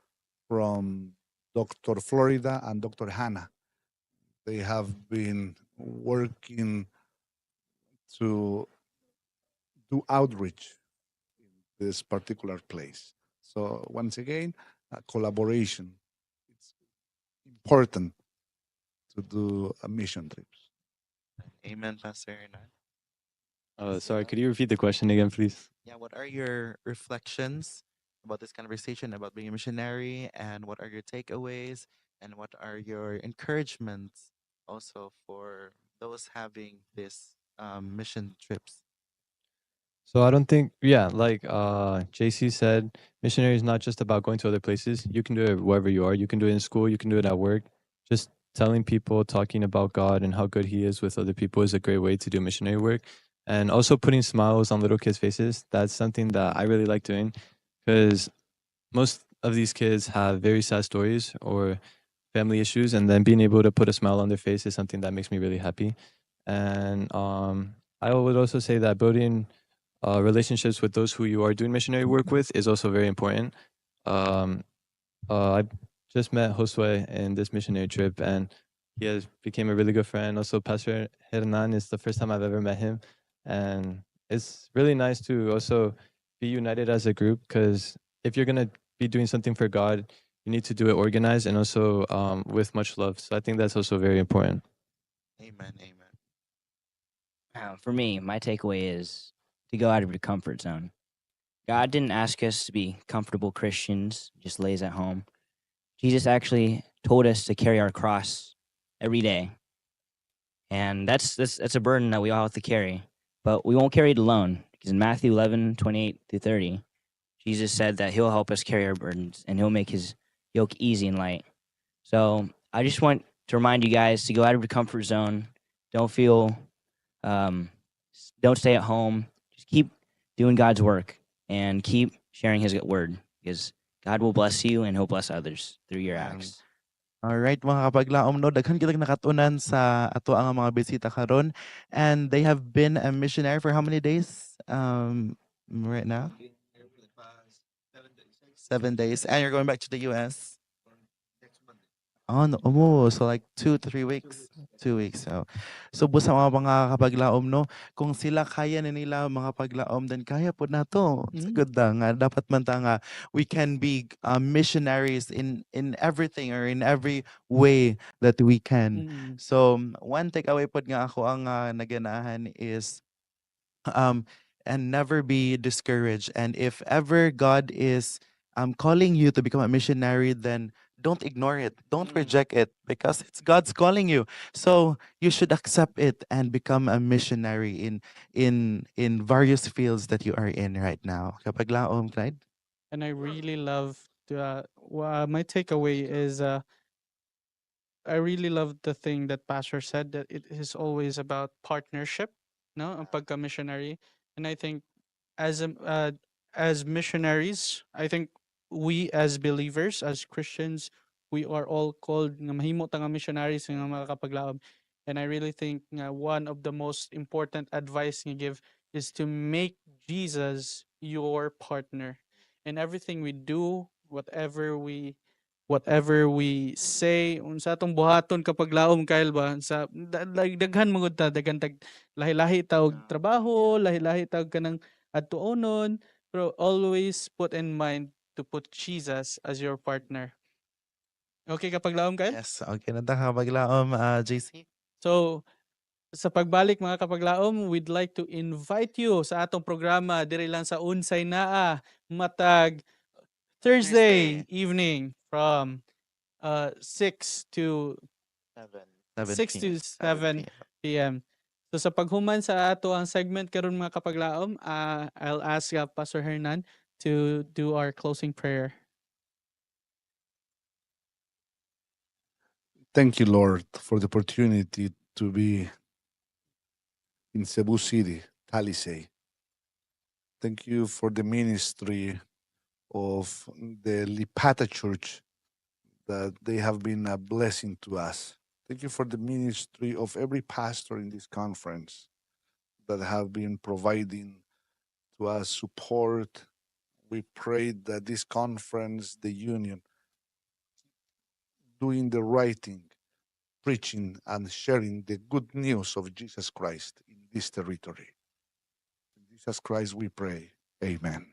from Dr. Florida and Dr. Hannah. They have been working to do outreach in this particular place. So once again, collaboration. It's important to do a mission trips. Amen, Pastor Hernan. Sorry, could you repeat the question again, please? Yeah, what are your reflections about this conversation about being a missionary, and what are your takeaways, and what are your encouragements also for those having this mission trips? So I don't think, yeah, like JC said, missionary is not just about going to other places. You can do it wherever you are. You can do it in school. You can do it at work. Just telling people, talking about God and how good He is with other people is a great way to do missionary work. And also putting smiles on little kids' faces. That's something that I really like doing because most of these kids have very sad stories or family issues, and then being able to put a smile on their face is something that makes me really happy. And I would also say that building relationships with those who you are doing missionary work with is also very important. Um, I just met Josue in this missionary trip, and he has became a really good friend. Also, Pastor Hernan is the first time I've ever met him, and it's really nice to also be united as a group. Because if you're gonna be doing something for God, you need to do it organized and also with much love. So I think that's also very important. Amen, amen. For me, my takeaway is to go out of your comfort zone. God didn't ask us to be comfortable Christians, just lays at home. Jesus actually told us to carry our cross every day. And that's a burden that we all have to carry. But we won't carry it alone. Because in Matthew 11:28 through 30, Jesus said that He'll help us carry our burdens and He'll make His yoke easy and light. So I just want to remind you guys to go out of your comfort zone. Don't feel, don't stay at home. Just keep doing God's work and keep sharing His word, because God will bless you and He'll bless others through your Amen. acts. Alright mga kapaglaom, no, daghan kitang nakatunan sa ato ang mga bisita karon, and they have been a missionary for how many days right now? 7 days, and you're going back to the US. Oh, no, so like 2 to 3 weeks. 2 weeks. So busa mga kapaglaom, no, kung sila kaya na nila mga paglaom, then kaya po na to. Sa good nga dapat man ta nga we can be missionaries in everything or in every way that we can. So one takeaway pod nga ako ang naganahan is and never be discouraged. And if ever God is calling you to become a missionary, then don't ignore it. Don't reject it, because it's God's calling you. So you should accept it and become a missionary in various fields that you are in right now. Kapag laom, Clyde? And I really love my takeaway is I really love the thing that Pastor said, that it is always about partnership, no, ang pagka-missionary. And I think as as missionaries, I think we as believers, as Christians, we are all called nga mahimo ta nga missionaries nga mga kapaglaom. And I really think nga one of the most important advice nga give is to make Jesus your partner in everything we do, whatever we say, unsa atong buhaton kapag laom kail ba, sa daghan magud ta, daghan tag lahi-lahi ta og trabaho, lahi-lahi ta og kanang adtuonon, pero always put in mind to put Jesus as your partner. Okay kapag laom kail? Yes, okay na ta kapag laom, JC. So sa pagbalik mga kapaglaom, we'd like to invite you sa atong programa diri lang sa Unsay naa matag Thursday evening from 6 to 6 to 7 p.m. So sa paghuman sa ato ang segment karon mga kapaglaom, I'll ask Pastor Hernan to do our closing prayer. Thank you, Lord, for the opportunity to be in Cebu City, Talisay. Thank you for the ministry of the Lipata Church, that they have been a blessing to us. Thank you for the ministry of every pastor in this conference that have been providing to us support. We pray that this conference, the union, doing the right thing, preaching and sharing the good news of Jesus Christ in this territory. In Jesus Christ we pray. Amen.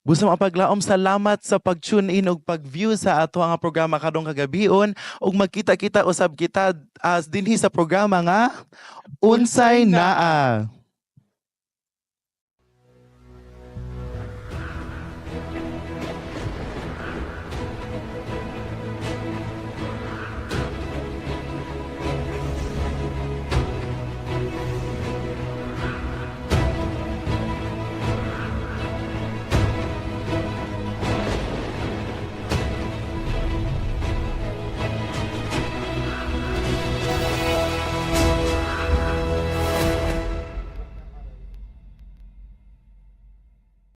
Busa mga paglaom, salamat sa pag-tune in ug pag-view sa ato nga programa kadong kagabion ug magkita-kita usab kita as dinhi sa programa nga Unsay Naa.